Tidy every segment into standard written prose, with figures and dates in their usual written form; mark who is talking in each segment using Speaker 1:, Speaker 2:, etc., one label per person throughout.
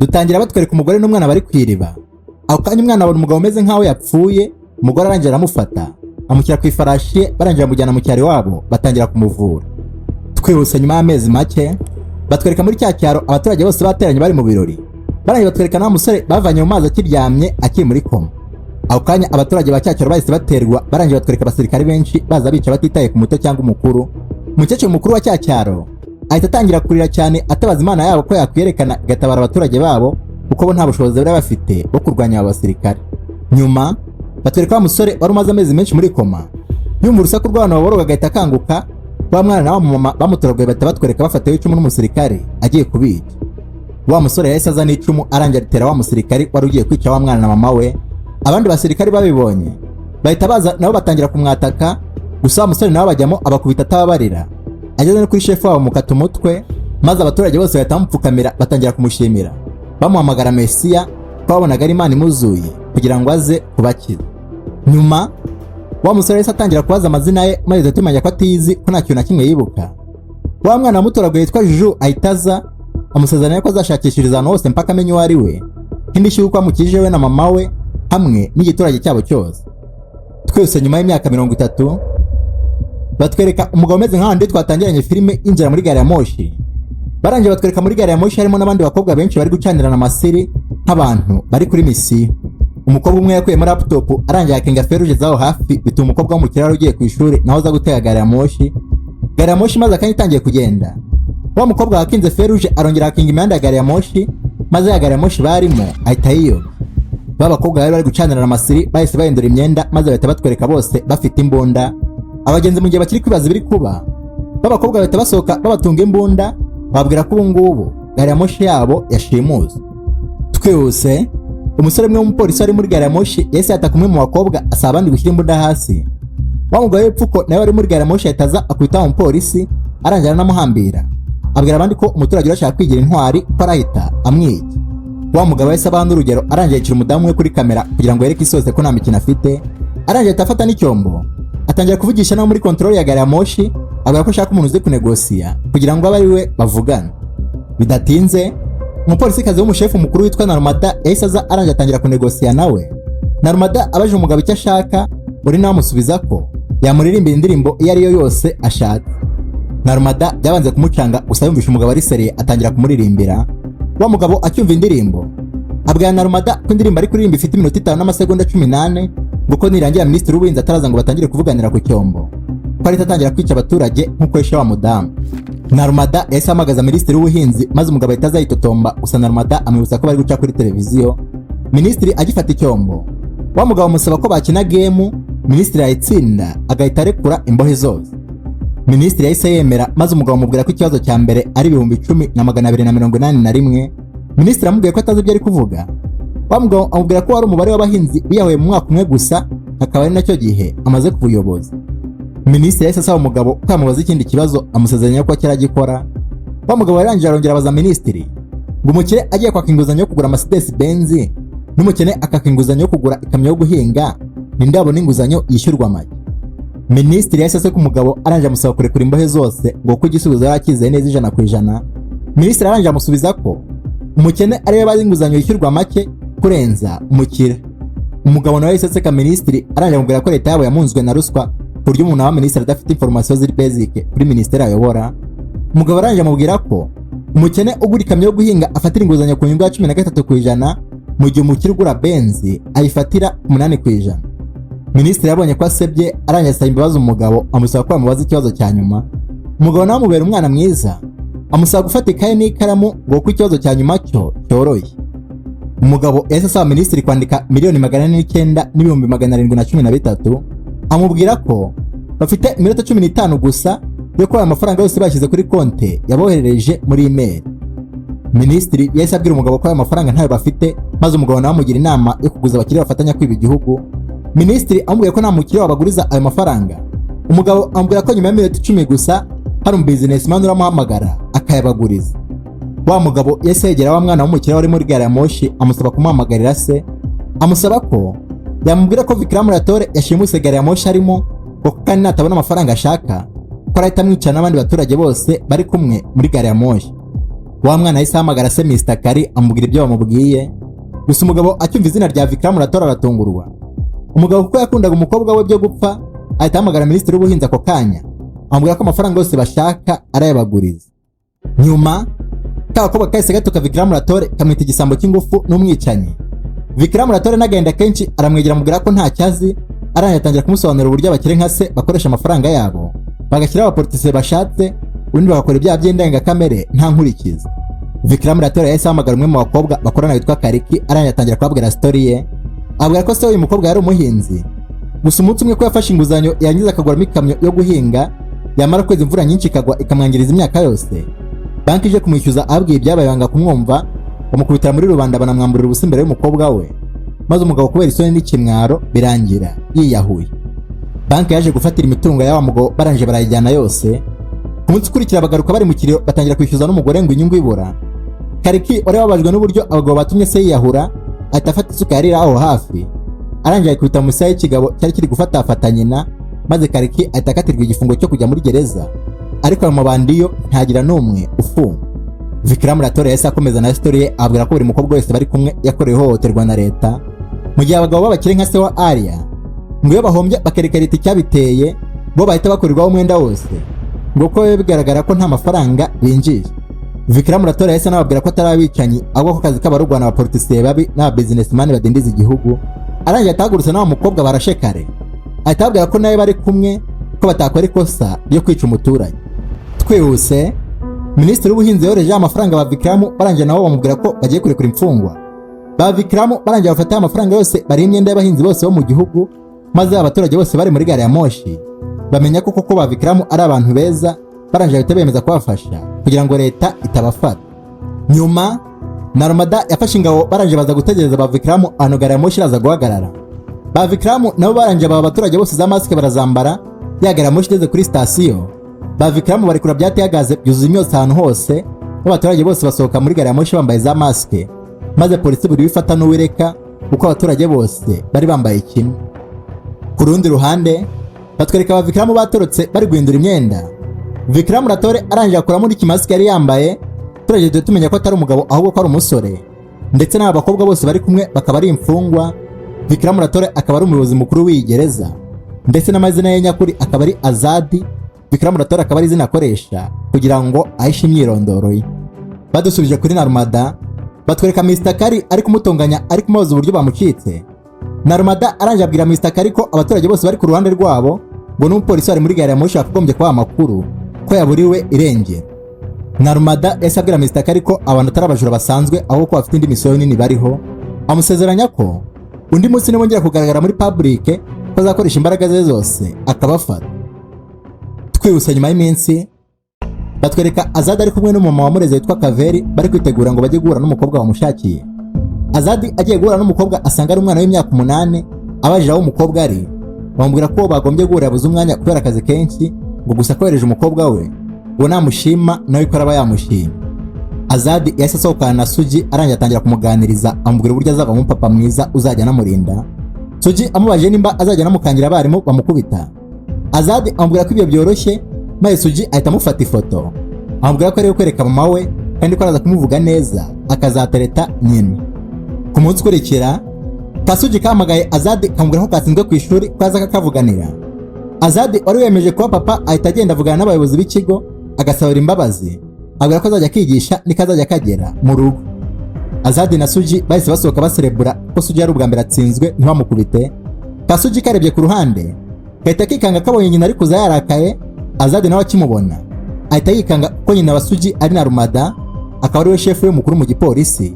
Speaker 1: dutangira batwereka umugore n'umwana bari kwiriba. Aho kanya umwana abona umugabo umeze nkaho yapfuye, umugore arangira aramufata amushyira ku ifarashi ye, barangira amujyana mu cyaro wabo batangira kumuvura. Twihuse nyuma y'amezi make batwereka muri cya cyaro abaturage bose bateranye bari mu birori, barangira batwereka na musore bavanye mu mazi akiryamye akiri muri koma. Aho kanya abaturage ba cya cyaro bahise baterwa, barangira batwereka abasirikare benshi baza bica batitaye ku muto cyangwa umukuru. Umukecuru mukuru wa cya cyaro ahita atangira kurira cyane atabaza Imana yabo ko yakwerekana igatabara abaturage babo kuko bo nta bushobozi bari bafite bwo kurwanya aba basirikare. Nyuma batwereka wa musore wari umaze amezi menshi muri koma, yumva urusaku rw'abantu baboroga agahita akanguka. Wa mwana na wa mama bamutorogoye bahita batwereka bafatiwe icumu n'umusirikare agiye kubica. Wa musore yahise azana icumu arangira atera wa musirikare wari ugiye kwica wa mwana na mama we. Abandi basirikare babibonye bahita baza nabo batangira kumwataka, gusa wa musore nawe bajyamo abakubita atababarira. Ageze no kuri shefu wabo mukata umutwe, maze abaturage bose bahita bamupfukamira batangira kumushimira, bamuhamagara Mesiya ko babonaga ari Imana imuzuye kugira ngo aze kubakiza. Nyuma wa musore yahise atangira kubaza amazina ye, maze tumenya ko atizi ko nta kintu na kimwe yibuka. Wa mwana wamutoraguye yitwa Juju ahita aza amusezeranya ko azashakishiriza ahantu hose mpaka amenye uwo ari we, nk'indishyi y'uko amukijije we na mama we hamwe n'igiturage cyabo cyose. Twese nyuma y'imyaka 30 batwereka umugabo umeze nk'ahandi twatangiranye filime injira muri gari ya moshi. Barangiye batwereka muri gari ya moshi harimo n'abandi bakobwa benshi bari gucanirana amasiri nk'abantu bari kuri misi. Umukobwa umwe yakuye muri laptop arangiye akenga feruje zaho hafi, bituma umukobwa w'umukiraro ugiye ku ishuri naho aza gutega gari ya moshi. Gari ya moshi maze akanya itangiye kugenda, wa mukobwa wakinze feruje arongera akinga imihanda ya gari ya moshi, maze ya gari ya moshi barimo ahita yiyoba. Babakobwa bari gucanirana amasiri bahise bahindura imyenda, maze bahita batwereka bose bafite imbunda. Abagenzi mu gihe bakiri kwibaza biri kuba, babakobwa bahita basohoka babatunga imbunda, babwira ko ubu ngubu gari ya moshi yabo yashimuse. Twihuse umusore umwe w'umupolisi ari muri gari ya moshi yahise yataka umwe mu bakobwa asaba abandi gushyira imbunda hasi. Wa mugabo w'ipfuko nawe ari muri gari ya moshi ahita aza akubita wa mupolisi arangira anamuhambira, abwira abandi ko umuturage urashaka kwigira intwari ko arahita amwica. Wa mugabo yahise abaha n'urugero arangiye yicira umudamu we kuri kamera kugira ngo yereke isi yose ko nta mikino afite. Arangiye ahita afata n'icyombo atangira kuvugisha nawe muri control ya gari ya moshi, abwira ko ashaka umuntu uzi kunegosiya kugira ngo abe ari we bavugana. Bidatinze umupolisi kazi w'umushefu mukuru witwa Narumada yahise aza arangiye atangira kunegosiya nawe. Narumada abaje umugabo icyo ashaka, uri nawe amusubiza ko yamuririmbira indirimbo iyo ariyo yose ashaka. Narumada byabanze kumucanga, gusa yumvisha umugabo ari seriye atangira kumuririmbira. Wa mugabo acyumva indirimbo abwira Narumada ko indirimbo ari kuririmba ifite iminota 5 n'amasegonda 18, nguko nirangira minisitiri w'ubuhinzi ataraza ngo batangire kuvuganira ku cyombo ko ari atangira kwica abaturage nk'uko yesha wa mudamu. Narumada yahise amagaza minisitiri w'ubuhinzi, maze umugabo ahita azayitotomba, gusa Narumada amwibutsa ko bari guca kuri televiziyo. Minisitiri agifata icyombo, wa mugabo amusaba ko bakina game, minisitiri ayitsinda agahita arekura imbohe zose. Minisitiri yahise yemera, maze umugabo amubwira ko ikibazo cya mbere ari 10,281. Minisitiri amubwiye ko atazi ibyo ari kuvuga. Wa mugabo amubwira ko wari umubare w'abahinzi biyahuye mu mwaka umwe gusa, akaba ari nacyo gihe amaze ku buyobozi. Minisitiri yahise asaba umugabo ko yamubaza ikindi kibazo, amusezeranya ko kiragikora. Wa mugabo yarangije arongera abaza minisitiri ngo umukire agiye kwaka inguzanyo yo kugura Mercedes Benz n'umukene akaka inguzanyo yo kugura ikamyo yo guhinga, ninde abona inguzanyo yishyurwa make? Minisitiri yahise aseka umugabo arangije amusaba kurekura imbohe zose ngo ko igisubizo yarakizeye neza 100%. Minisitiri arangije amusubiza ko umukene ariwe bazi inguzanyo yishyurwa make kurenza umukire. Umugabo nawe yahise aseka minisitiri arangije amubwira ko leta yabo yamunzwe na ruswa ku buryo umuntu wa minisitiri adafite information ziri basic kuri minisiteri ayobora. Umugabo arangije amubwira ko umukene ugura ikamyo yo guhinga afatira inguzanyo ku nyungu ya 13%, mu gihe umukire ugura Benz ayifatira 8%. Minisitiri yabonye ko asebye arangije asaba imbabazi umugabo, amusaba ko amubaza ikibazo cya nyuma. Umugabo nawe amubera umwana mwiza, amusaba gufata ikaye n'ikaramu ngo ko ikibazo cya nyuma cyo cyoroye. Umugabo yahise asaba minisitiri kwandika 4,409,713, amubwira ko bafite iminota 15 gusa yo ko aya mafaranga yose bashyize kuri konti yaboherereje muri email. Minisitiri yahise abwira umugabo ko aya mafaranga ntayo bafite, maze umugabo nawe amugira inama yo kuguza abakiriya bafatanya kwiba igihugu. Minisitiri amubwiye ko nta mukiriya wabaguriza ayo mafaranga. Umugabo amubwira ko nyuma y'iminota 10 gusa hari businessman uramuhamagara akayabaguriza. Wa mugabo yahise yegera wa mwana w'umukiriya wari muri gari ya moshi, amusaba kumuhamagarira se, amusaba ko yamubwira ko Vikram Ratore yashimuse gari ya moshi arimo, ko kandi natabona amafaranga ashaka ko arahita amwica n'abandi baturage bose bari kumwe muri gari ya moshi. Wa mwana yahise ahamagara se Mr. Kari amubwira ibyo bamubwiye, gusa umugabo acyumva izina rya Vikram Rathore aratungurwa. Umugabo kuko yakundaga umukobwa we byo gupfa, ahita ahamagara Minisitiri w'Ubuhinzi ako kanya amubwira ko amafaranga yose bashaka arayabaguriza. Nyuma kakobwa kahise gatuka Vikram Rathore kamwita igisambo cy'ingufu n'umwicanyi. Vikram Rathore n'agahinda kenshi aramwegera amubwira ko nta cyazi, aranyatangira kumusobanurira uburyo abakire nka se bakoresha amafaranga yabo bagashyiraho abapolitisiye bashatse, ubundi bagakora ibyaha by'indengakamere nta nkurikizi. Vikram Rathore yahise ahamagara umwe mu bakobwa bakorana witwa Kariki, aranyatangira kubabwira story ye, abwira ko se uyu mukobwa yari umuhinzi, gusa umunsi umwe ko yafashe inguzanyo yangiza akaguramo ikamyo yo guhinga, yamara kwezi imvura nyinshi ikagwa ikamwangiriza imyaka yose. Banki ije kumwishyuza abwiye ibyabaye banga kumwumva, bamukubitira muri rubanda banamwamburira ubusa imbere y'umukobwa we, maze umugabo kubera isoni n'ikimwaro birangira yiyahuye. Banki yaje gufatira imitungo y'awa mugabo barangije barayijyana yose. Ku munsi ukurikira bagaruka bari mu kiriro batangira kwishyuza n'umugore ngo inyungu ibura. Kariki wari wabajwe n'uburyo abagabo batumye se yiyahura, ahita afata isuka yarira aho hafi, arangije ayikubita mu musaya y'ikigabo cyari kiri gufata nyina, maze Kariki ahita akatirwa igifungo cyo kujya muri gereza, ariko ayo mabandi yo ntagira n'umwe ufunga. Vikram Rathore yahise akomeza na story ye abwira ko buri mukobwa wese bari kumwe yakorewe ihohoterwa na leta, mu gihe abagabo b'abakire nka se wa Arya ngo iyo bahombye bakereka leta icyabiteye bo bahita bakurirwaho umwenda wose, ngo ko bigaragara ko nta mafaranga binjije. Vikram Rathore yahise anababwira ko atari abicanyi, ahubwo ko akazi k'abarurwana abapolitisiye babi n'aba businessman badindiza igihugu. Arangiye atahagurutse n'awa mukobwa barashe kare, ahita ababwira ko nawe bari kumwe ko batakora ikosa ryo kwica umuturage. Twihuse Minisitiri w'Ubuhinzi yohereje amafaranga ba Vikram, barangije nabo bamubwira ko bagiye kurekura imfungwa. Ba Vikram barangije bafata amafaranga yose bari imyenda y'abahinzi bose bo mu gihugu, maze abaturage bose bari muri gare ya moshi bamenya ko koko ba Vikram ari abantu beza, barangije bahita bemeza kubafasha kugira ngo leta itabafata. Nyuma Narmada yafashe ingabo barangije baza gutegereza ba Vikram ahantu gare ya moshi iraza guhagarara. Ba Vikram nabo barangije aba abaturage bose za maske barazambara, ya gare ya moshi igeze kuri station. Ba Vikram bari kura byateyagaze byuzuye imyotsi ahantu hose, abaturage bose basohoka muri gare ya moshi bambaye za maske, maze polisi buri bifata n'uwireka kuko abaturage bose bari bambaye kimwe. Ku rundi ruhande batwereka ba Vikram batorotse bari guhindura imyenda. Vikram Rathore arangije akuramo n'ikimaske yari yambaye, turagiye tumenya ko atari umugabo ahubwo ko ari umusore, ndetse n'aba bakobwa bose bari kumwe bakaba ari imfungwa. Vikram Rathore akaba ari umuyobozi mukuru w'iyi gereza, ndetse n'amazina ye nyakuri akaba ari Azadi. Vikram Rathore akaba ari izina akoresha kugira ngo ahishe imyirondoro ye. Badusubije kuri Narmada batwereka Mr. Kari ari kumutonganya, ari kumubaza uburyo bamucitse. Narmada arangije abwira Mr. Kari ko abaturage bose bari ku ruhande rwabo, ngo n'umupolisi wari muri gare ya moshi akagombye kuba amakuru ko yaburiwe irengero. Narmada yahise abwira Mr. Kari ko abantu atari abajura basanzwe, ahubwo ko bafite indi misiyo nini bariho, amusezeranya ko undi munsi nibongera kugaragara muri public ko azakoresha imbaraga ze zose akabafata. Twihuse nyuma y'iminsi batwereka Azadi ari kumwe n'umumama wamureze witwa Kaveri, bari kwitegura ngo bajye guhura n'umukobwa bamushakiye. Azadi agiye guhura n'umukobwa asanga ari umwana w'imyaka 8, abajije aho umukobwa ari, bamubwira ko bagombye guhura yabuze umwanya kubera akazi kenshi, ngo gusa kohereje umukobwa we ngo namushima nawe ko araba yamushima. Azadi yahise asohokana na Suji, arangije atangira kumuganiriza amubwira uburyo azavamo umupapa mwiza uzajya anamurinda. Suji amubajije nimba azajya anamukangira abarimu bamukubita. Azadi amubwira ko ibyo byoroshye, maze Suji ahita amufata ifoto amubwira ko ari kwereka mama we kandi ko araza kumuvuga neza akazatereta nyina. Ku munsi ukurikira Kasuji kamagaye Azadi kamubwira ko katsinzwe ku ishuri ko aza kakavuganira. Azadi wari wemeje kuba papa ahita agenda avugana n'abayobozi b'ikigo agasabira imbabazi, abwira ko azajya kwigisha nikazajya kagera mu rugo. Azadi na Suji bahise basohoka baserebura ko Suji yari ubwa mbere atsinzwe ntibamukubite. Kasuji karebye ku ruhande gahita kikanga kabonye nyina ari kuza yarakaye. Azadi nawe akimubona ahita yikanga ko nyina wa Suji ari Narmada, akaba ari we chef we mukuru mu gipolisi,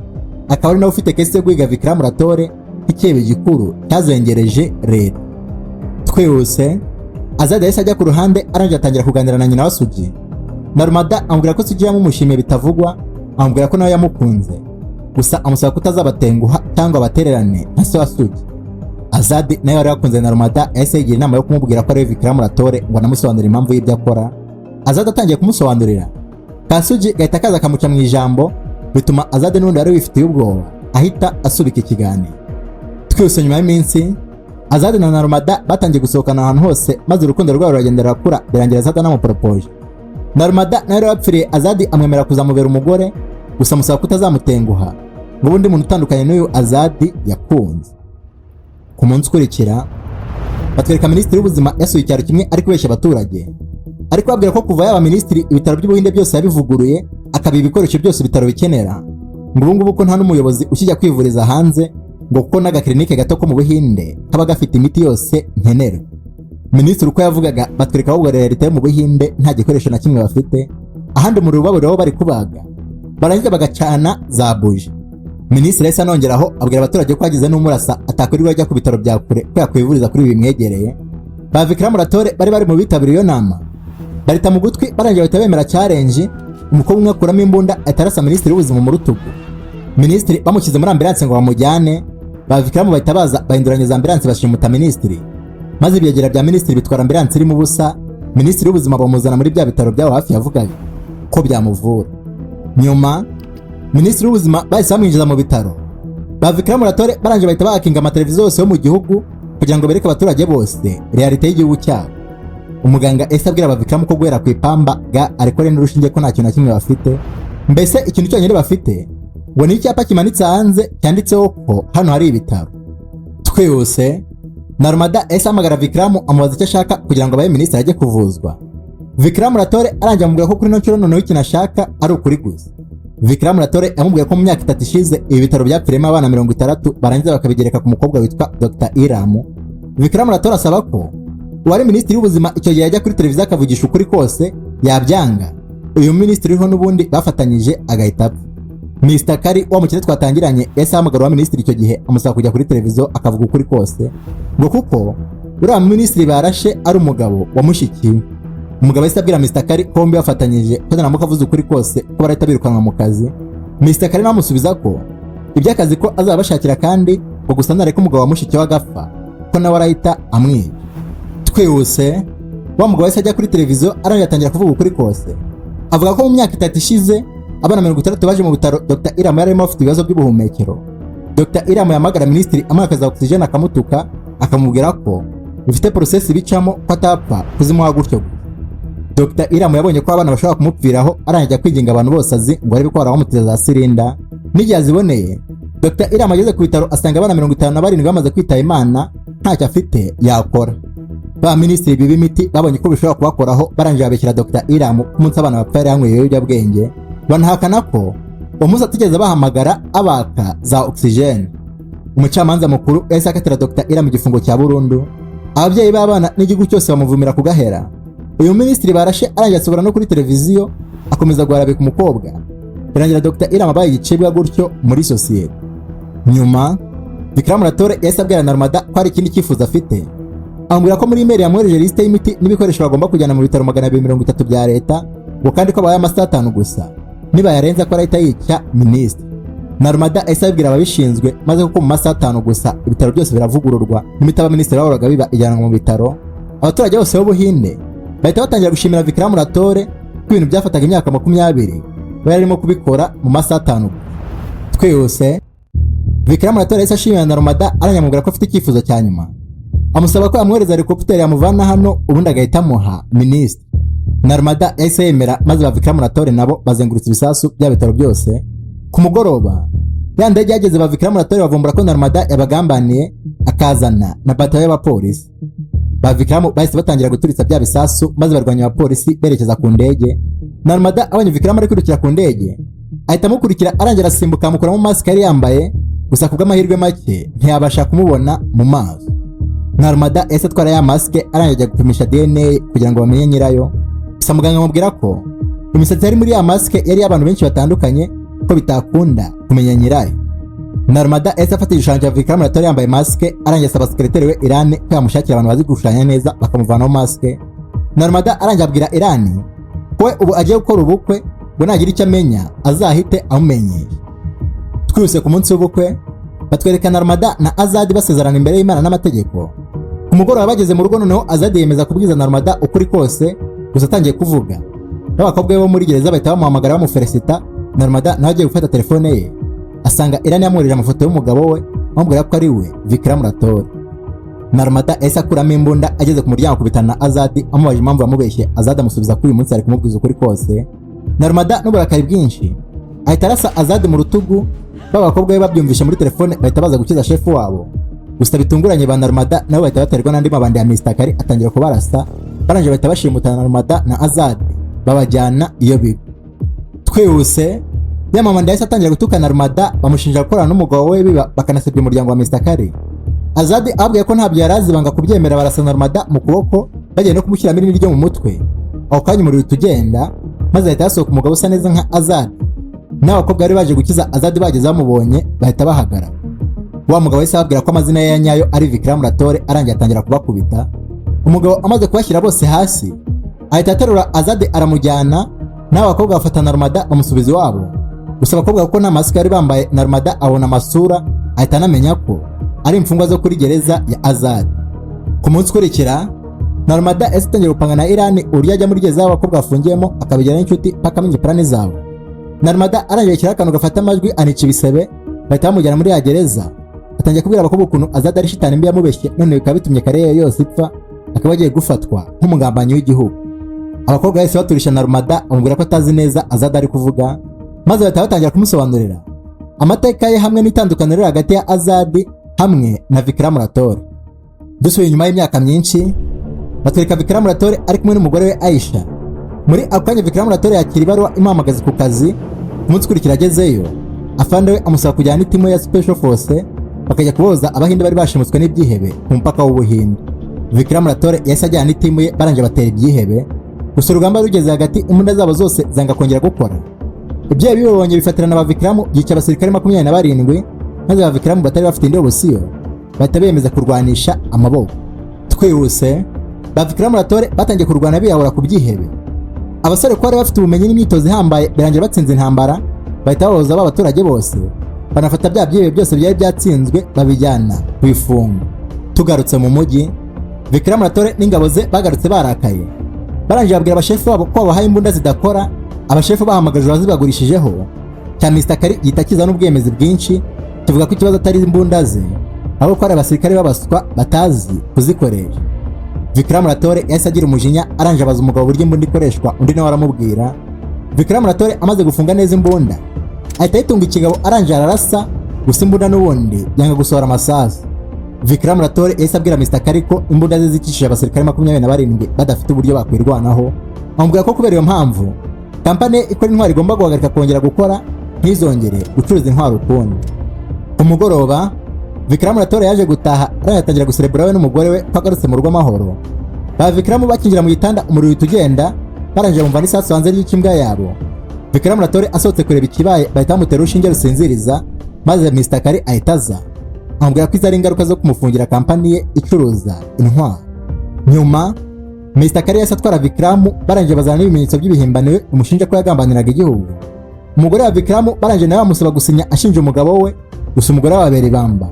Speaker 1: akaba ari nawe ufite kesi yo guhiga Vikram Rathore nk'icyebe gikuru cyazengereje leta. Twihuse Azadi yahise ajya ku ruhande, arangije atangira kuganira na nyina wa Suji. Narmada amubwira ko Suji yamumushimiye bitavugwa, amubwira ko nawe yamukunze, gusa amusaba kutazabatenguha cyangwa abatererane nka se wa Suji. Azadi nawe yari yakunze Narmada, yahise yigira inama yo kumubwira ko ari Vikram Rathore ngo anamusobanurire impamvu y'ibyo akora. Azadi atangiye kumusobanurira, Kasuji gahita kaza akamuca mu ijambo, bituma Azadi n'undi wari wifitiye ubwoba ahita asubika ikiganiro. Twihuse nyuma y'iminsi Azadi na Narmada batangiye gusohokana ahantu hose, maze urukundo rwabo ruragenda rurakura birangira Azadi anamuporopoje. Narmada nawe yapfiriye Azadi amwemera kuzamubera umugore, gusa musaba kutazamutenguha ngo ubundi muntu utandukanye n'uyu Azadi yakunze. Ku munsi ukurikira batwereka minisitiri w'ubuzima yasuye icyaro kimwe ari kubeshya abaturage, ariko babwira ko kuva yaba minisitiri ibitaro by'ubuhinde byose yabivuguruye akabiha ibikoresho byose ibitaro bikenera, ngo ubu ngubu ko nta n'umuyobozi ukijya kwivuriza hanze ngo kuko n'agakirinike gato ko mu Buhinde kaba gafite imiti yose nkenerwa. Minisitiri uko yavugaga batwereka ahubwo leta yo mu Buhinde nta gikoresho na kimwe bafite, ahandi umuriro baburiho bari kubaga barangiza bagacana za buji. Minisitiri yahise anongeraho abwira abaturage ko hagize n'umurasa atakwirirwa ajya ku bitaro bya kure ko yakwivuriza kuri ibi bimwegereye. Ba Vikram Ratore bari mu bitabiriye iyo nama barita mu gutwi barangira bahita bemera challenge. Umukobwa umwe akuramo imbunda atarasa minisitiri w'ubuzima mu rutugu. Minisitiri bamushyize muri ambulance ngo bamujyane, ba Vikram bahita baza bahinduranya za ambulance bashimuta minisitiri, maze ibyegera bya minisitiri bitwara ambulance irimo ubusa. Minisitiri w'ubuzima bamuzana muri bya bitaro byabo hafi yavugaga ko byamuvura. Nyuma minisitiri w'ubuzima bahise bamwinjiza mu bitaro. Ba Vikram Ratore barangije bahita bahakinga amateleviziyo yose yo mu gihugu kugira ngo bereke abaturage bose realite y'igihugu cyabo. Umuganga ese abwira aba Vikram ko guhera ku ipamba ga ariko rero n'urushinge ko nta kintu na kimwe bafite, mbese ikintu cyonyine bafite ngo ni icyapa kimanitse hanze cyanditseho ko hano hari ibitaro. Twihuse Narmada ese amagara Vikram amubaza icyo ashaka kugira ngo abaye minisitiri ajye kuvuzwa. Vikram Ratore arangira amubwira ko kuri no nshuro noneho ikintu ashaka ari ukuri gusa. Vikram Ratore yamubwiye ko mu myaka 3 ishize ibi bitaro byapfiremo abana 60 barangiza bakabigereka ku mukobwa witwa Dr. Iramu. Vikram Ratore asaba ko uwari minisitiri w'ubuzima icyo gihe yajya kuri televiziyo akavugisha ukuri kose yabyanga. Uyu minisitiri ho n'ubundi bafatanyije agahita apfa. Mr. Kari wa mukire twatangiranye ese hamagara wa minisitiri icyo gihe amusaba kujya kuri televiziyo akavuga ukuri kose ngo kuko uriya minisitiri barashe ari umugabo wamushikiye. Umugabo ese abwira Mr. Kari ko bombi bafatanyije ko naramuka avuze ukuri kose ko barahita birukanwa mu kazi. Mr. Kari namusubiza ko iby'akazi ko azabashakira kandi ngo gusa nareka umugabo wamushikiye wagapfa ko nawe arahita amwica. Twihuse wa mugabo wese ajya kuri televiziyo arangiye kuvuga ukuri kose, avuga ko mu myaka 3 ishize abana 60 baje mu bitaro Dr. Iramu yarimo afite ibibazo by'ubuhumekero. Dr. Iramu yamagara minisitiri amwakaza oxygen akamutuka akamubwira ko bifite process bicamo ko atapfa kuzimuha gutyo. Dr. Iramu yabonye ko abana bashobora kumupfiraho arangiye kwiginga abantu bose azi ngo arebe ko baramuteza za sirinda. N'igihe aziboneye Dr. Iramu ageze ku bitaro asanga abana 57 bamaze kwitaba Imana ntacyo afite yakora. Ba minisitiri b'imiti babonye ko bishobora kubakoraho barangiye babekera Dr. Iramu ku munsi abana bapfa yari yanyweye ibiyobyabwenge, banahakana ko umunsi atigeze bahamagara abaka za oxygen. Umucamanza mukuru yahise akatira Dr. Iramu igifungo cya burundu. Ababyeyi b'abana n'igihugu cyose bamuvumira ku gahera. Uyu minisitiri barashe arangiye asobora no kuri televiziyo akomeza guharabika umukobwa, birangira Dr. Iramu abaye igicibwa gutyo muri sosiyete. Nyuma Vikram Ratore yahise abwira Narmada ko hari ikindi cyifuzo afite, amubwira ko muri email yamwohereje liste y'imiti n'ibikoresho bagomba kujyana mu bitaro 230 bya leta, ngo kandi ko abaye amasaha 5 gusa niba yarenza ko arahita yica minisitiri. Narmada yahise abwira ababishinzwe maze ko mu masaha 5 gusa ibitaro byose biravugururwa n'imiti abaminisitiri bahoraga biba ijyanwa mu bitaro. Abaturage bose b'Ubuhinde bahita batangira gushimira Vikram Ratore ko ibintu byafataga imyaka 20 bari arimo kubikora mu masaha 5. Twihuse Vikram Ratore yahise ashimira Narmada aranyamubwira ko afite icyifuzo cya nyuma, amusaba ko yamwohereza helicopter yamuvana hano ubundi agahita amuha minisitiri. Narmada yahise yemera maze ba Vikram Ratore nabo bazengurutse ibisasu bya bitaro byose. Ku mugoroba ya ndege yageze ba Vikram Ratore bavumbura ko Narmada yabagambaniye akazana na batayo y'abapolisi. Ba Vikram bahise batangira guturitsa bya bisasu maze barwanya abapolisi berekeza ku ndege. Narmada abonye Vikram ari kwirukira ku ndege ahita amukurikira arangira asimbuka amukuramo mask yari yambaye, gusa kubw'amahirwe make ntiyabasha kumubona mu maso. Narmada yahise atwara ya mask arangiye gupimisha DNA kugira ngo bamenye nyirayo. Gusa muganga amubwira ko imisatsi yari muri ya mask yari y'abantu benshi batandukanye ko bitakunda kumenya nyirayo. Narmada yahise afata igishushanyo cya Vikram Ratore yambaye mask arangiye asaba sekreteri we Irani ko yamushakira abantu bazi gushushanya neza bakamuvanaho mask. Narmada arangiye abwira Irani we ubu agiye gukora ubukwe ngo nagira icyo amenya azahite amumenyesha. Twihuse ku munsi w'ubukwe batwereka Narmada na Azadi basezerana imbere y'Imana n'amategeko. Ku mugoroba bageze mu rugo noneho Azadi yemeza kubwiza Narmada ukuri kose, gusa atangiye kuvuga n'abakobwa bo muri gereza bahita bamuhamagara bamufelicita. Narmada nawe agiye gufata telefone ye asanga Irani yamurira amafoto y'umugabo we amubwira ko ari we Vikram Ratore. Narmada yahise akuramo imbunda ageze ku muryango kubitana na Azadi amubaje impamvu yamubeshye. Azadi amusubiza ko uyu munsi ari kumubwiza ukuri kose. Narmada n'uburakari bwinshi ahita arasa Azad mu rutugu. B'abakobwa be babyumvishe muri telefone bahita baza gukiza shefu wabo. Gusa bitunguranye ba Narmada nabo bahita baterwa n'andi mabandi ya Mr. Kari atangira kubarasa. Baranje bahita bashimuta Narmada na Azad babajyana iyo bigo. Twihuse Yamamanda yahise atangira gutuka Narmada bamushinja gukorana n'umugabo we biba bakanasebya umuryango wa Mr. Kari. Azad abwiye ko ntabyo yarazi banga kubyemera barasa Narmada mu kuboko bagiye no kumushyiramo irinini ryo mu mutwe. Aho kanya umuriro tugenda maze ahita yasohoka umugabo usa neza nka Azad. N'abakobwa bari baje gukiza Azad bageze bamubonye bahita bahagara. Wa mugabo yahise ababwira ko amazina ye ya nyayo ari Vikram Ratore arangiye atangira kubakubita. Umugabo amaze kubashyira bose hasi ahita aterura Azad aramujyana. N'abakobwa bafata Narmada bamusubiza iwabo. Gusa abakobwa kuko nta masika yari bambaye Narmada abona amasura ahita anamenya ko ari imfungwa zo kuri gereza ya Azad. Ku munsi ukurikira Narmada yahise atangira gupanga na Iran uriya ajya muri gereza y'abakobwa afungiyemo akabijyana n'inshuti paka amenye plani zabo. Narmada arangiye ashyira akantu gafata amajwi anica ibisebe bahita bamujyana muri ya gereza. Atangiye kubwira abakobwa ukuntu Azad ari shitani mbi yamubeshye none bikaba bitumye Kariya yose ipfa akaba agiye gufatwa nk'umugambanyi w'igihugu. Abakobwa bahise baturisha Narmada bamubwira ko atazi neza Azad ari kuvuga maze bahita batangira kumusobanurira amateka ye hamwe n'itandukaniro hagati ya Azad hamwe na Vikram Ratore. Dusubiye inyuma y'imyaka myinshi batwereka Vikram Ratore ari kumwe n'umugore we Aisha. Muri ako kanya Vikram Ratore yakira ibaruwa imuhamagaza ku kazi. Umunsi ukurikira agezeyo afande we amusaba kujyana n'itimo ya Special Force bakajya kuboza abahinde bari bashimutswe n'ibyihebe ku mupaka w'Ubuhinde. Vikram Ratore yahise ajyana n'itimo ye baranje batera ibyihebe. Gusa urugamba rugeze hagati imbunda zabo zose zanga kongera gukora. Ibyo bibonye bifatirana ba Vikram yica abasirikare 27 maze ba Vikram batari bafite indobosiyo bahita bemeza kurwanisha amaboko. Twihuse ba Vikram Ratore batangiye kurwana biyahura ku byihebe. Abasore ko bari bafite ubumenyi n'imyitozo ihambaye birangira batsinze intambara bahita baboza abaturage bose banafata bya byihebe byose byari byatsinzwe babijyana kwifunga. Tugarutse mu mujyi Vikram Ratore n'ingabo ze bagarutse barakaye. Barangije babwira abashefu babo ko bahaye imbunda zidakora. Abashefu bahamagaje bazibagurishijeho cya Mr. Kari yitakiza n'ubwemezi bwinshi tuvuga ko ikibazo atari imbunda ze abo ko ari abasirikare babaswa batazi kuzikoresha. Vikram Ratore yahise agira umujinya aranje abaza umugabo buryo imbunda ikoreshwa undi nawe aramubwira. Vikram Ratore amaze gufunga neza imbunda ahita yitunga ikigabo aranje ararasa gusa imbunda n'ubundi yanga gusohora amasasu. Vikram Ratore yahise abwira Mr. Kari ko imbunda ze zikishije abasirikare 27 badafite uburyo bakwirwanaho. Amubwira ko kubera iyo mpamvu kampani ikora intwari igomba guhagarika kongera gukora ntizongere gucuruza intwari ukundi. Umugoroba Vikram Ratore yaje gutaha aratangira guserebura we n'umugore we pagarutse mu rugo amahoro. Ba Vikram bakinjira mu gitanda umuriro utugenda baranje bumva n'isasu hanze y'ikimbwa yabo. Vikram Ratore asohotse kureba ikibaye bahita bamutera urushinge rusinziriza maze Mr. Kari ahitaza amubwira ko izari ingaruka zo kumufungira kampani ye icuruza intwari. Nyuma Mr. Kari yahise atwara Vikram baranje bazana n'ibimenyetso by'ibihimbano umushinja ko yagambaniraga igihugu. Umugore wa Vikram baranje nawe bamusaba gusinya ashinja umugabo we gusa umugore wabera ibamba.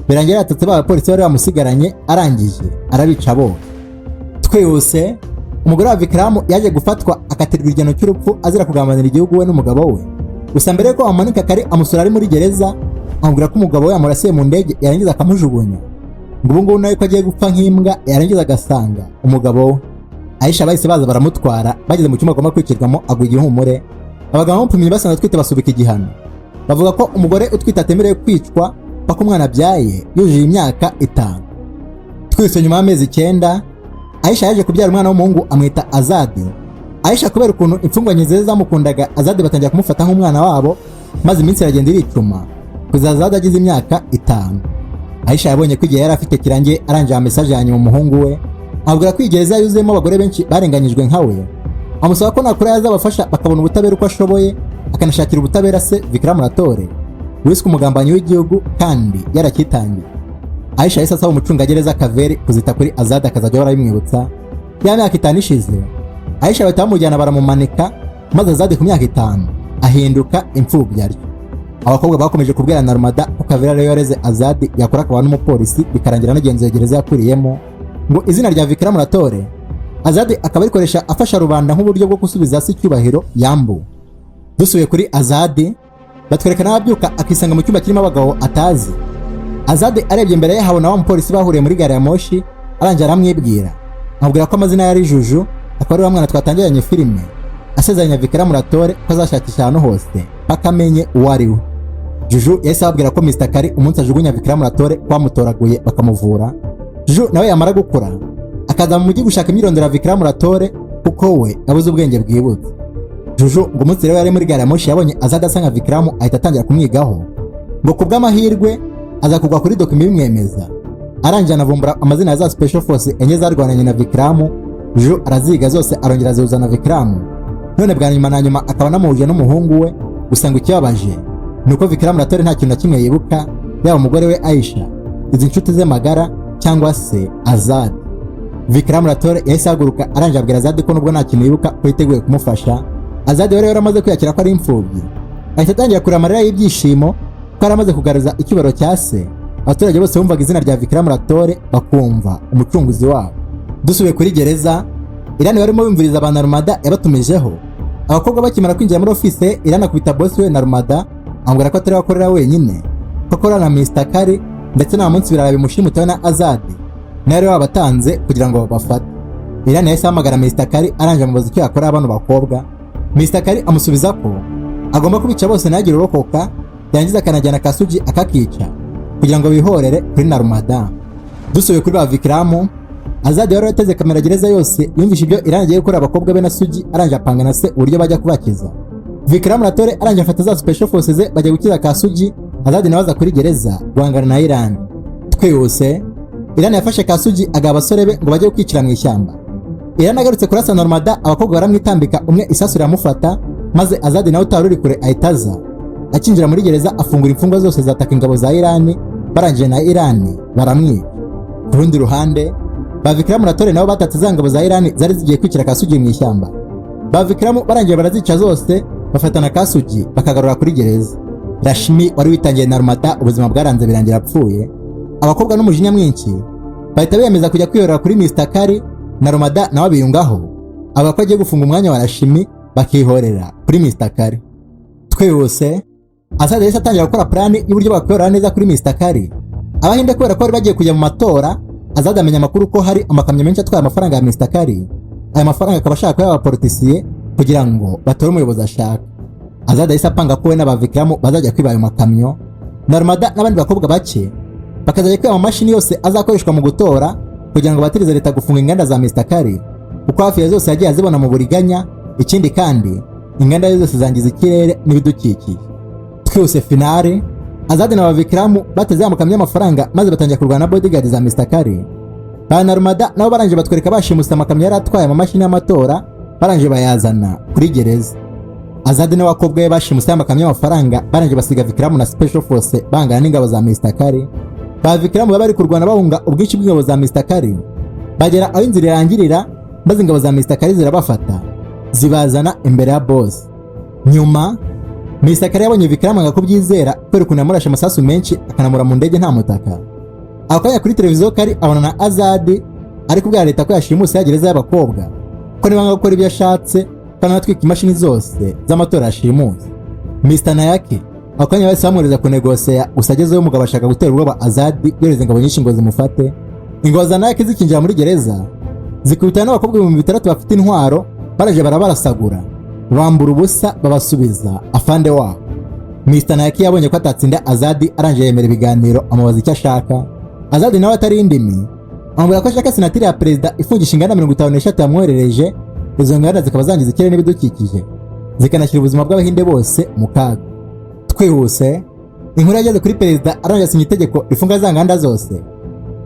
Speaker 1: Birangira yatatse ba polisi bari bamusigaranye arangije arabica bo. Twihuse umugore wa Vikram yaje gufatwa akatirwa igihano cy'urupfu azira kugambanira igihugu we n'umugabo we. Gusa mbere ko amanika Kari amusura ari muri gereza amubwira ko umugabo we yamurasiye mu ndege yarangiza akamujugunya. Ngo ubu nawe ko agiye gupfa nk'imbwa yarangiza agasanga umugabo we. Aisha bahise baza baramutwara bageze mu cyumba agomba kwikirwamo agwa igihumure. Abagabo bamupimye basanga atwite basubika igihano. Bavuga ko umugore utwite atemerewe kwicwa paka umwana abyaye yujuje imyaka 5. Twese nyuma y'amezi 9 Aisha yaje kubyara umwana w'umuhungu amwita Azad. Aisha kubera ukuntu imfungwa nyeze zamukundaga Azad batangira kumufata nk'umwana wabo maze iminsi iragenda iricuma kuza Azad agize imyaka 5. Aisha yabonye ko igihe yari afite kirangiye aranje message yanyuma umuhungu we abwira ko igereza yuzuyemo abagore benshi barenganyijwe nkawe. Amusaba ko nakora yazabafasha bakabona ubutabera uko ashoboye akanashakira ubutabera se Vikram Ratore wiswe umugambanyi w'igihugu kandi yarakitangiye. Aisha yahise asaba umucungagereza Kaveri kuzita kuri Azad akazajya barabimwibutsa. Ya myaka 5 ishize Aisha bahita bamujyana baramumanika maze Azad ku myaka 5 ahinduka imfubyi aryo. Abakobwa bakomeje kubwira Narmada ko Kaveri rero yoreze Azad yakora akaba n'umupolisi bikarangira nagenzuye gereza yakuriyemo ngo izina rya Vikram Ratore Azad akaba arikoresha afasha rubanda nk'uburyo bwo gusubiza hasi icyubahiro yambu. Dusubiye kuri Azad batwereka n'ababyuka akisanga mu cyumba kirimo abagabo atazi. Azad arebye imbere ye habona wa mupolisi bahuriye muri gare ya moshi aranje aramwibwira amubwira ko amazina yari Juju akaba ari wa mwana twatangiranye filime asezeranya Vikram Ratore ko azashakisha ahantu hose paka amenye uwo ari we. Juju yahise ababwira ko Mr. Kari umunsi ajugunya Vikram Ratore bamutoraguye bakamuvura, Juju nawe yamara gukura akaza mu mujyi gushaka imyirondoro ya Vikram Ratore kuko we abuze ubwenge bwibutse. Juju ngo umunsi rero yari muri gari ya moshi yabonye Azad asanga Vikram ahita atangira kumwigaho, ngo kubw'amahirwe aza kugwa kuri document bimwemeza. Arangije anavumbura amazina ya za special force enye zarwananye na Vikram. Juju araziga zose arongera azuzana Vikram, none bwa nyuma na nyuma akaba namuhuje n'umuhungu we. Gusa ngo ikibabaje nuko Vikram Ratore nta kintu na kimwe yibuka, yaba umugore we Aisha, izi nshuti ze magara cyangwa se Azad. Vikram Ratore yahise ahaguruka arangije abwira Azad ko nubwo nta kintu yibuka ko yiteguye kumufasha. Azad rero yaramaze kwiyakira ko ari imfubyi, ahita atangira kurira amarira y'ibyishimo ko yaramaze kugaruza icyubaro cya se. Abaturage bose bumvaga izina rya Vikram Ratore bakumva umucunguzi wabo. Dusubiye kuri gereza, Irani barimo bumviriza abantu Narmada yabatumijeho. Abakobwa bakimara kwinjira muri office, Irani akubita boss we Narmada amubwira ko atari wakorera wenyine, ko akorana na Mr. Kari ndetse nta munsi birara bimushimutawe na Azad nari wabatanze kugira ngo babafate. Irani yahise ahamagara Mr. Kari arangije amubaza icyo yakora abantu bakobwa. Mr. Kari amusubiza ko agomba kubica bose ntagire urokoka, yangiza akanajyana Kasugi akakica kugira ngo bihorere kuri Narmada. Dusubiye kuri ba Vikram, Azad yari yateze kamera gereza yose yumvisha ibyo Irani agiye gukora abakobwa be na Sugi, arangije apanga na se uburyo bajya kubakiza. Vikram Ratore arangije afata za special forces ze bajya gukiza Kasugi. Azad nawe aza kuri gereza guhangana na Irani. Twihuse, Irani yafashe Kasugi agaha abasore be ngo bajye kwicira mu ishyamba. Irani agarutse kurasa Narmada, abakobwa baramwitambika, umwe isasu iramufata, maze Azad nawe utari uri kure ahita aza. Akinjira muri gereza afungura imfungwa zose zataka ingabo za Irani, barangije na Irani baramwica. Ku rundi ruhande, ba Vikram Ratore nabo batatse za ngabo za Irani zari zigiye kwicira Kasugi mu ishyamba. Ba Vikram barangije barazica zose, bafatana Kasugi bakagarura kuri gereza. Rashmi wari witangiye Narmada ubuzima bwaranze birangira apfuye. Abakobwa n'umujinya mwinshi bahita biyemeza kujya kwihorera kuri Mr. Kari. Narmada nawe biyungaho aba ko agiye gufunga umwanya wa Rashmi bakihorera kuri Mr. Kari. Twihuse, Azad yahise atangira gukora plan y'uburyo bakwihorera neza kuri Mr. Kari. Abahinde kubera ko bari bagiye kujya mu matora, Azad amenya amakuru ko hari amakamyo menshi atwaye amafaranga ya Mr. Kari. Aya mafaranga akaba ashaka kuba abapolitisiye kugira ngo batore umuyobozi ashaka. Azad yahise apanga ko we n'aba Vikram bazajya kwiba ayo makamyo. Narmada n'abandi bakobwa bake bakazajya kwiba amamashini yose azakoreshwa mu gutora kugira ngo batirize leta gufunga inganda za Mr. Kari, kuko hafi ya zose yagiye azibona mu buriganya. Ikindi kandi inganda zose zangiza ikirere n'ibidukikije. Twihuse finale, Azad na Vikram bateze amakamyo y'amafaranga maze batangira kurwana na bodyguard za Mr. Kari. Ba Narmada nabo barangije batwereka bashimusa amakamyo yari atwaye amamashini y'amatora, barangije bayazana kuri gereza. Azad n'abakobwa be bashimusa amakamyo y'amafaranga, barangije basiga Vikram na special force bangana n'ingabo za Mr. Kari. Ba Vikram bari kurwana bahunga ubwinshi bw'ingabo za Mr. Kari, bagera aho inzira irangirira, maze ingabo za Mr. Kari zirabafata zibazana imbere ya boss. Nyuma Mr. Kari yabonye Vikram anga kubyizera kubera ukuntu yamurashe amasasu menshi akanamura mu ndege nta mutaka. Akanya kuri televiziyo Kari abona na Azad ari kubwira leta ko yashimuse ya gereza y'abakobwa, ko niba gukora ibyo ashatse kandi atwika imashini zose z'amatora yashimuse. Mr. Nayaki akanya bahise bamwohereza kunegosea, gusa agezeyo umugabo ashaka gutera ubwoba Azad yohereza ingabo nyinshi ngo zimufate. Ingabo za Nayaki zikinjira muri gereza zikubitana n'abakobwa 6,000 bafite intwaro, baraje barabarasagura bambura ubusa babasubiza afande wabo. Mr. Nayaki yabonye ko atatsinda Azad, arangije yemera ibiganiro amubaza icyo ashaka. Azad nawe atari indimi amubwira ko ashaka senatiri ya perezida ifungisha inganda 53 yamwoherereje. Izo nganda zikaba zangiza ikirere n'ibidukikije, zikanashyira ubuzima bw'abahinde bose mu kaga. Twihuse, inkuru yageze kuri perezida arangije asinya itegeko rifunga za nganda zose.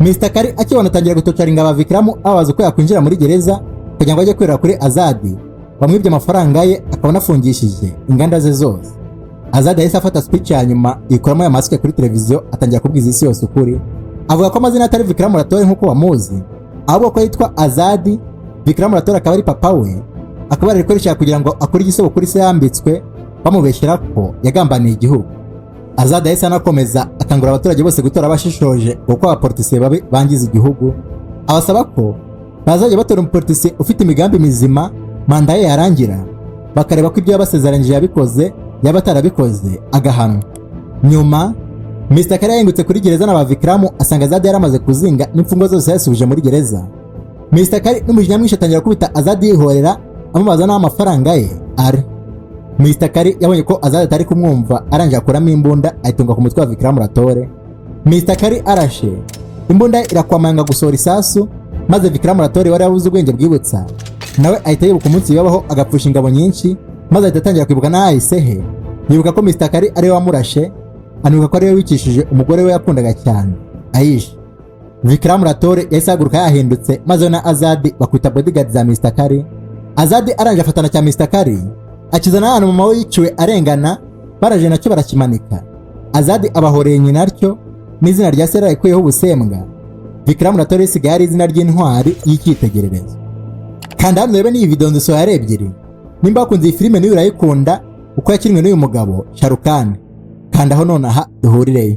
Speaker 1: Mr. Kari akibona atangira gutocaringa aba Vikram abaza uko yakwinjira muri gereza kugira ngo ajye kwirira kuri Azad, bamwibye amafaranga ye akaba nafungishije inganda ze zose. Azad yahise afata speech ya nyuma yikuramo ya mask kuri televiziyo atangira kubwiza isi yose ukuri. Avuga ko amazina atari Vikram Ratore nk'uko bamuzi, ahubwo ko yitwa Azad. Vikram Ratore akaba ari papa we, akaba ari gukoresha kugira ngo akore igisebo kuri se yambitswe, bamubeshyira ko yagambaniye igihugu. Azad yahise anakomeza akangura abaturage bose gutora abashishoje kuko abapolitisiye babe bangiza igihugu. Abasaba ko bazajya batora umupolitisiye ufite imigambi mizima manda ye yarangira, bakareba ko ibyo yabasezeranyije yabikoze, yaba atarabikoze agahanwa. Nyuma Mr. Kari yahingutse kuri gereza n'aba Vikram asanga Azad yaramaze kuzinga n'imfungo zose yasubije muri gereza. Mr. Kari n'umujinya mwinshi atangira kubita Azad yihorera, amubaza n'aho amafaranga ye ari. Mr. Kari yabonye ko Azadi atari kumwumva arangije akuramo imbunda ayitunga ku mutwe wa Vikram Ratore. Mr. Kari arashe, imbunda irakwamanga gusohora isasu, maze Vikram Ratore wari yabuze ubwenge bwibutsa nawe ahita yibuka umunsi yabaho agapfusha ingabo nyinshi, maze ahita atangira kwibuka n'ahahise he. Yibuka ko Mr. Kari ariwe wamurashe, anibuka ko ariwe wicishije umugore we yakundaga cyane Aisha. Vikram Ratore yahise ahaguruka yahindutse, maze we na Azadi bakwita bodyguard za Mr. Kari. Azadi arangije afatana cya Mr. Kari akizana ahantu mama we yiciwe arengana, baraje nacyo barakimanika. Azadi abahoreye nyina atyo n'izina rya se yarikuyeho ubusembwa. Vikram Ratore isigaye ari izina ry'intwari y'icyitegererezo. Kanda hano urebe n'iyi video nzisohoye ebyiri. Nimba wakunze iyi filime niyo urayikunda uko yakinwe n'uyu mugabo Shahrukh Khan, kandaho nonaha duhurireyo.